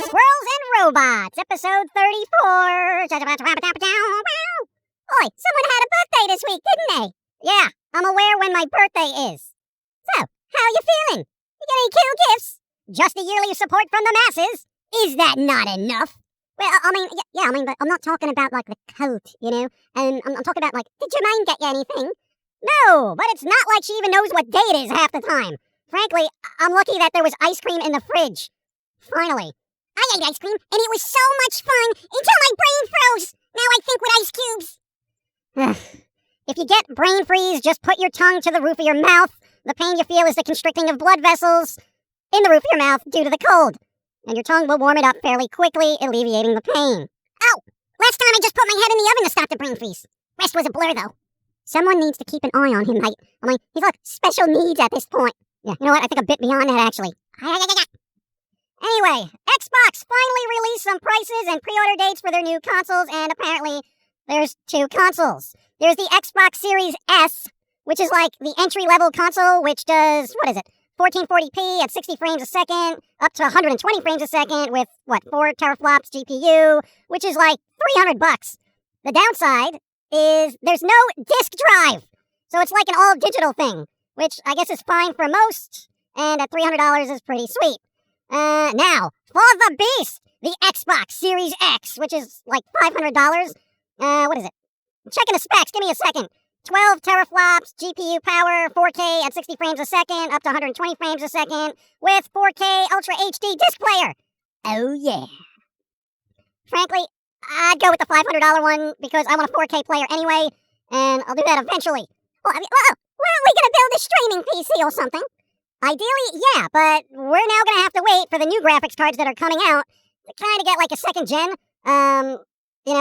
Squirrels and Robots, episode 34. Oi, someone had a birthday this week, didn't they? Yeah, I'm aware when my birthday is. So, how are you feeling? You get any cool gifts? Just the yearly support from the masses? Is that not enough? Well, but I'm not talking about, like, the coat, you know? And I'm talking about, like, did J.i.M get you anything? No, but it's not like she even knows what day it is half the time. Frankly, I'm lucky that there was ice cream in the fridge. Finally. I ate ice cream, and it was so much fun until my brain froze. Now I think with ice cubes. If you get brain freeze, just put your tongue to the roof of your mouth. The pain you feel is the constricting of blood vessels in the roof of your mouth due to the cold. And your tongue will warm it up fairly quickly, alleviating the pain. Oh, last time I just put my head in the oven to stop the brain freeze. Rest was a blur, though. Someone needs to keep an eye on him, mate. I mean, he's like special needs at this point. Yeah, you know what? I think a bit beyond that, actually. Anyway, Xbox finally released some prices and pre-order dates for their new consoles, and apparently there's two consoles. There's the Xbox Series S, which is like the entry-level console, which does, 1440p at 60 frames a second, up to 120 frames a second with, 4 teraflops GPU, which is like $300. The downside is there's no disk drive, so it's like an all-digital thing, which I guess is fine for most, and at $300 is pretty sweet. Now, for the beast, the Xbox Series X, which is like $500. What is it? I'm checking the specs, give me a second. 12 teraflops, GPU power, 4K at 60 frames a second, up to 120 frames a second, with 4K Ultra HD disc player. Oh yeah. Frankly, I'd go with the $500 one because I want a 4K player anyway, and I'll do that eventually. Well, when are we gonna build a streaming PC or something? Ideally, yeah, but we're now gonna have to wait for the new graphics cards that are coming out to kind of get like a second gen.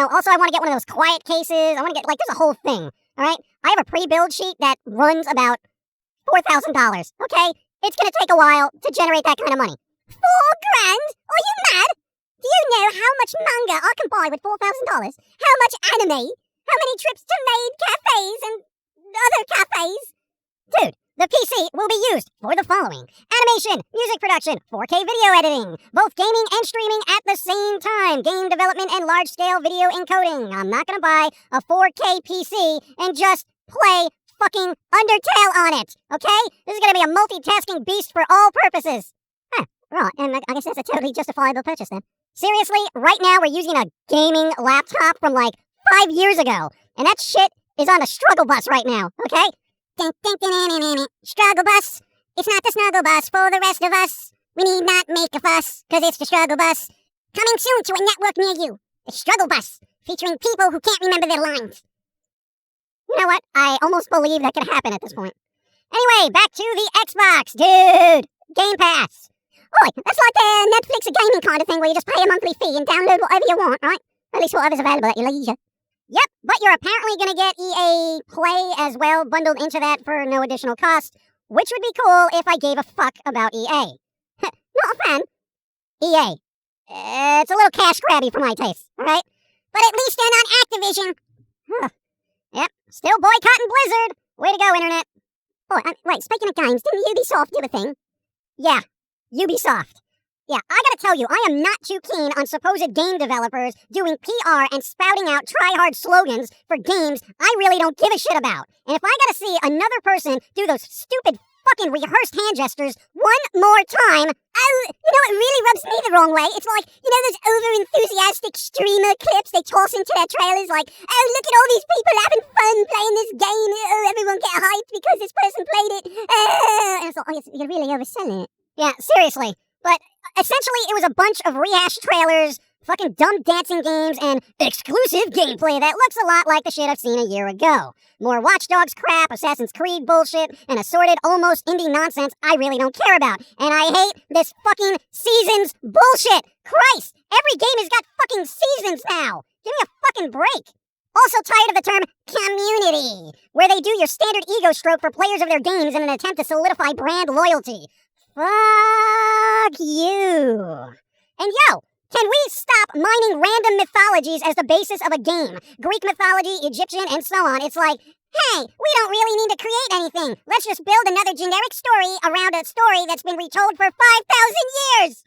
Also I want to get one of those quiet cases. I want to get, there's a whole thing, all right? I have a pre-build sheet that runs about $4,000, okay? It's gonna take a while to generate that kind of money. $4,000? Are you mad? Do you know how much manga I can buy with $4,000? How much anime? How many trips to maid cafes and other cafes? Dude, the PC will be used for the following: animation, music production, 4K video editing, both gaming and streaming at the same time, game development, and large-scale video encoding. I'm not gonna buy a 4K PC and just play fucking Undertale on it, okay? This is gonna be a multitasking beast for all purposes. Right, and I guess that's a totally justifiable purchase then. Seriously, right now we're using a gaming laptop from like 5 years ago, and that shit is on the struggle bus right now, okay? Struggle bus. It's not the snuggle bus for the rest of us. We need not make a fuss, cause it's the struggle bus. Coming soon to a network near you. The struggle bus, featuring people who can't remember their lines. You know what? I almost believe that could happen at this point. Anyway, back to the Xbox, dude. Game Pass. Oi, that's like the Netflix gaming kind of thing where you just pay a monthly fee and download whatever you want, right? At least whatever's available at your leisure. Yep, but you're apparently going to get EA Play as well bundled into that for no additional cost, which would be cool if I gave a fuck about EA. Not a fan. EA. It's a little cash grabby for my taste, alright? But at least they're not Activision. Yep, still boycotting Blizzard. Way to go, Internet. Oh, wait, speaking of games, didn't Ubisoft do a thing? Yeah, Ubisoft. Yeah, I gotta tell you, I am not too keen on supposed game developers doing PR and spouting out try-hard slogans for games I really don't give a shit about. And if I gotta see another person do those stupid fucking rehearsed hand gestures one more time, it really rubs me the wrong way. It's like, those over-enthusiastic streamer clips they toss into their trailers like, oh, look at all these people having fun playing this game. Oh, everyone get hyped because this person played it. And it's like, you're really overselling it. Yeah, seriously. But essentially, it was a bunch of rehashed trailers, fucking dumb dancing games, and exclusive gameplay that looks a lot like the shit I've seen a year ago. More Watch Dogs crap, Assassin's Creed bullshit, and assorted, almost indie nonsense I really don't care about. And I hate this fucking seasons bullshit. Christ, every game has got fucking seasons now. Give me a fucking break. Also tired of the term community, where they do your standard ego stroke for players of their games in an attempt to solidify brand loyalty. Fuck you. And yo, Can we stop mining random mythologies as the basis of a game? Greek mythology, Egyptian, and so on. It's like, hey, we don't really need to create anything. Let's just build another generic story around a story that's been retold for 5,000 years.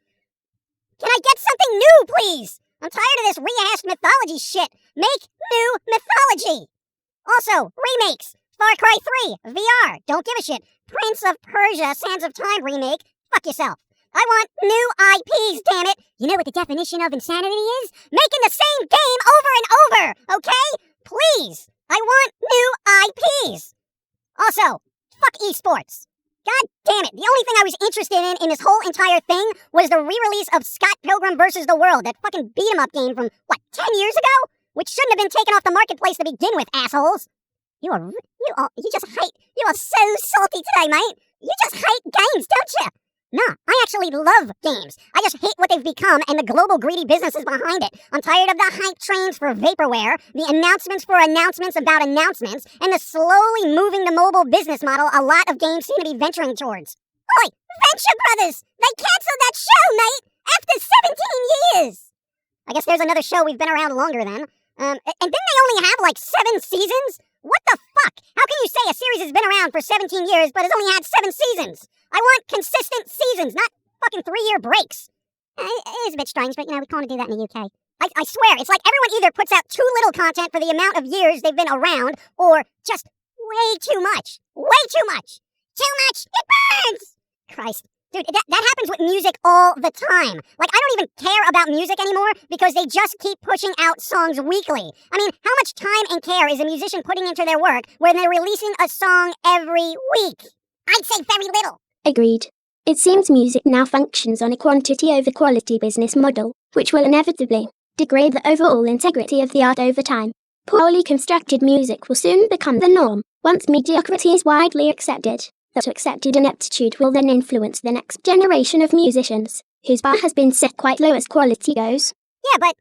Can I get something new, please? I'm tired of this rehashed mythology shit. Make new mythology. Also, remakes. Far Cry 3, VR, don't give a shit. Prince of Persia, Sands of Time remake, fuck yourself. I want new IPs, damn it. You know what the definition of insanity is? Making the same game over and over, okay? Please, I want new IPs. Also, fuck esports. God damn it, the only thing I was interested in this whole entire thing was the re-release of Scott Pilgrim vs. the World, that fucking beat-em-up game from, 10 years ago? Which shouldn't have been taken off the marketplace to begin with, assholes. You just hate, you are so salty today, mate. You just hate games, don't you? No, I actually love games. I just hate what they've become and the global greedy businesses behind it. I'm tired of the hype trains for vaporware, the announcements for announcements about announcements, and the slowly moving to mobile business model a lot of games seem to be venturing towards. Oi, Venture Brothers! They canceled that show, mate! After 17 years! I guess there's another show we've been around longer then. And didn't they only have 7 seasons? What the fuck? How can you say a series has been around for 17 years but has only had 7 seasons? I want consistent seasons, not fucking 3-year breaks. It is a bit strange, but we can't do that in the UK. I swear, it's like everyone either puts out too little content for the amount of years they've been around, or just way too much. Way too much. Too much, it burns! Christ. Dude, that happens with music all the time. I don't even care about music anymore because they just keep pushing out songs weekly. I mean, how much time and care is a musician putting into their work when they're releasing a song every week? I'd say very little. Agreed. It seems music now functions on a quantity over quality business model, which will inevitably degrade the overall integrity of the art over time. Poorly constructed music will soon become the norm, once mediocrity is widely accepted. That accepted ineptitude will then influence the next generation of musicians, whose bar has been set quite low as quality goes. Yeah, but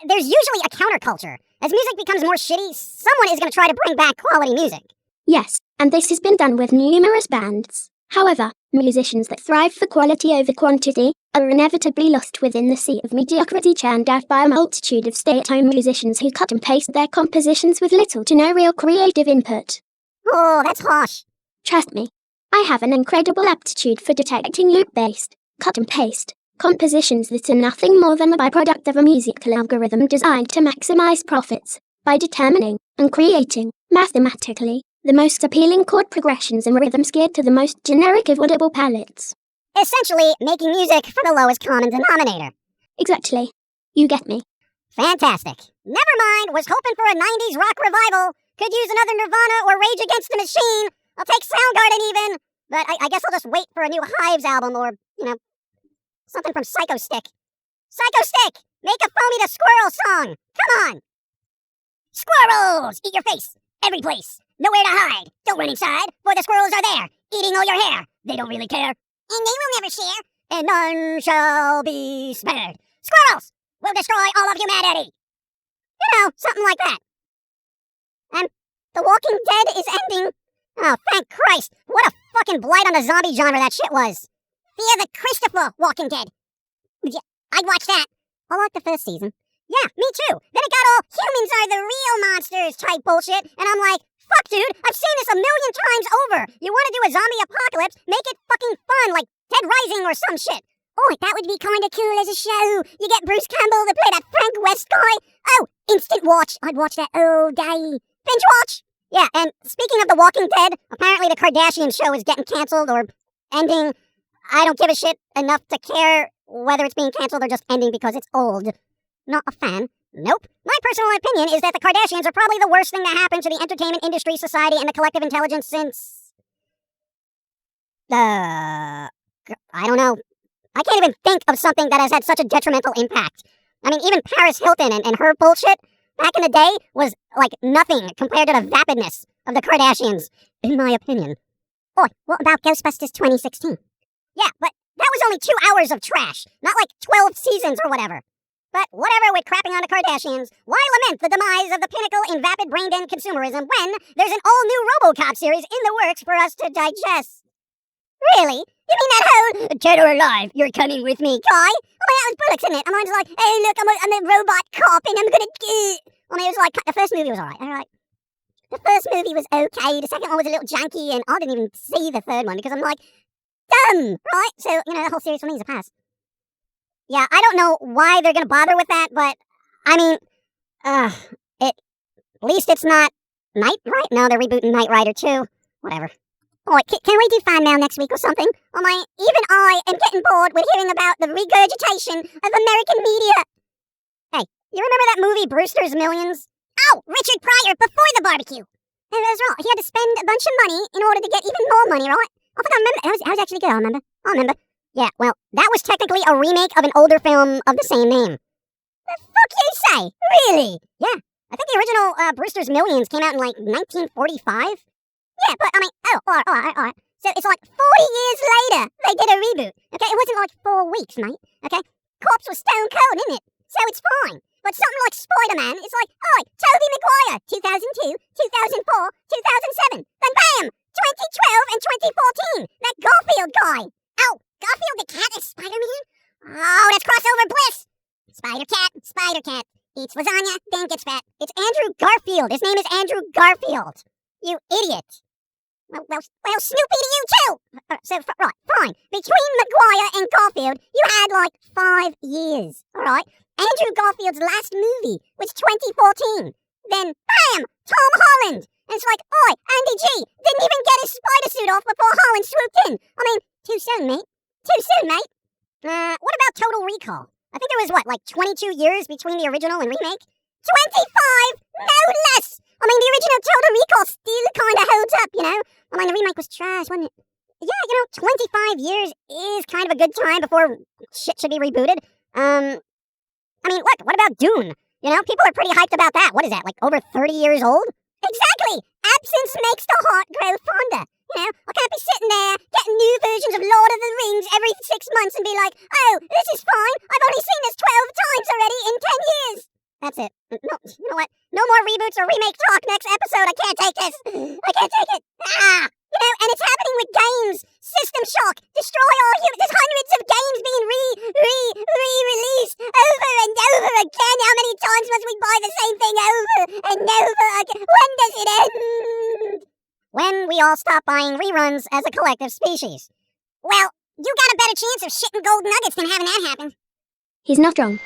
there's usually a counterculture. As music becomes more shitty, someone is going to try to bring back quality music. Yes, and this has been done with numerous bands. However, musicians that thrive for quality over quantity are inevitably lost within the sea of mediocrity churned out by a multitude of stay-at-home musicians who cut and paste their compositions with little to no real creative input. Oh, that's harsh. Trust me. I have an incredible aptitude for detecting loop-based, cut-and-paste, compositions that are nothing more than the byproduct of a musical algorithm designed to maximize profits, by determining, and creating, mathematically, the most appealing chord progressions and rhythms geared to the most generic of audible palettes. Essentially, making music for the lowest common denominator. Exactly. You get me. Fantastic. Never mind, was hoping for a 90s rock revival. Could use another Nirvana or Rage Against the Machine. I'll take Soundgarden even, but I guess I'll just wait for a new Hives album or, something from Psycho Stick. Psycho Stick! Make a Foamy the Squirrel song! Come on! Squirrels! Eat your face! Every place! Nowhere to hide! Don't run inside, for the squirrels are there, eating all your hair! They don't really care, and they will never share, and none shall be spared. Squirrels! Will destroy all of humanity! Something like that. And The Walking Dead is ending. Oh, thank Christ. What a fucking blight on the zombie genre that shit was. Fear the Christopher Walking Dead. Yeah, I'd watch that. I liked the first season. Yeah, me too. Then it got all humans are the real monsters type bullshit, and I'm like, fuck dude, I've seen this a million times over. You want to do a zombie apocalypse, make it fucking fun, like Dead Rising or some shit. Oh, that would be kinda cool as a show. You get Bruce Campbell to play that Frank West guy. Oh, instant watch. I'd watch that all day. Binge watch. Yeah, and speaking of The Walking Dead, apparently the Kardashian show is getting canceled or ending. I don't give a shit enough to care whether it's being canceled or just ending because it's old. Not a fan. Nope. My personal opinion is that the Kardashians are probably the worst thing to happen to the entertainment industry, society, and the collective intelligence since... I don't know. I can't even think of something that has had such a detrimental impact. I mean, even Paris Hilton and her bullshit back in the day was like nothing compared to the vapidness of the Kardashians, in my opinion. Oh, what about Ghostbusters 2016? Yeah, but that was only 2 hours of trash, not like 12 seasons or whatever. But whatever with crapping on the Kardashians, why lament the demise of the pinnacle in vapid brain-dead consumerism when there's an all-new RoboCop series in the works for us to digest? Really? You mean that whole dead or alive, you're coming with me, guy? I mean, that was bullocks, isn't it? And mine's like, hey, look, I'm a robot cop and I'm gonna I mean, it was like, the first movie was alright. The first movie was okay, the second one was a little janky, and I didn't even see the third one because I'm like, dumb, right? So, the whole series for me is a pass. Yeah, I don't know why they're gonna bother with that, but, I mean, at least it's not Knight, right? No, they're rebooting Knight Rider too. Whatever. Alright, can we do Fan Mail next week or something? I mean, even I am getting bored with hearing about the regurgitation of American media. Hey, you remember that movie, Brewster's Millions? Oh, Richard Pryor before the barbecue. And that's right, he had to spend a bunch of money in order to get even more money, right? I think I remember. That was actually good, I remember. Yeah, well, that was technically a remake of an older film of the same name. The fuck you say? Really? Yeah. I think the original Brewster's Millions came out in, like, 1945. Yeah, but, I mean, alright. So it's like 40 years later, they did a reboot. Okay, it wasn't like 4 weeks, mate. Okay? Cops was stone cold, isn't it? So it's fine. But something like Spider-Man, it's like, Tobey Maguire, 2002, 2004, 2007. Then bam! 2012 and 2014. That Garfield guy. Oh, Garfield the cat is Spider-Man? Oh, that's crossover bliss. Spider-Cat. Eats lasagna, then gets fat. It's Andrew Garfield. His name is Andrew Garfield. You idiot. Well, Snoopy to you too. Right, fine. Between Maguire and Garfield, you had like 5 years, alright? Andrew Garfield's last movie was 2014. Then, bam! Tom Holland! And it's like, Andy G didn't even get his spider suit off before Holland swooped in. I mean, too soon, mate. What about Total Recall? I think there was, 22 years between the original and remake? 25! No less! I mean, the original Total Recall still kind of holds up, I mean, the remake was trash, wasn't it? Yeah, 25 years is kind of a good time before shit should be rebooted. I mean, look, what about Dune? People are pretty hyped about that. What is that, over 30 years old? Exactly! Absence makes the heart grow fonder. I can't be sitting there getting new versions of Lord of the Rings every 6 months and be like, oh, this is fine. I've only seen this 12 times already in 10 years. That's it. No, you know what? No more reboots or remake talk next episode. I can't take this. I can't take it. And it's happening with games. System shock. Destroy all humans. There's hundreds of games being re-released over and over again. How many times must we buy the same thing over and over again? When does it end? When we all stop buying reruns as a collective species. Well, you got a better chance of shitting gold nuggets than having that happen. He's not wrong.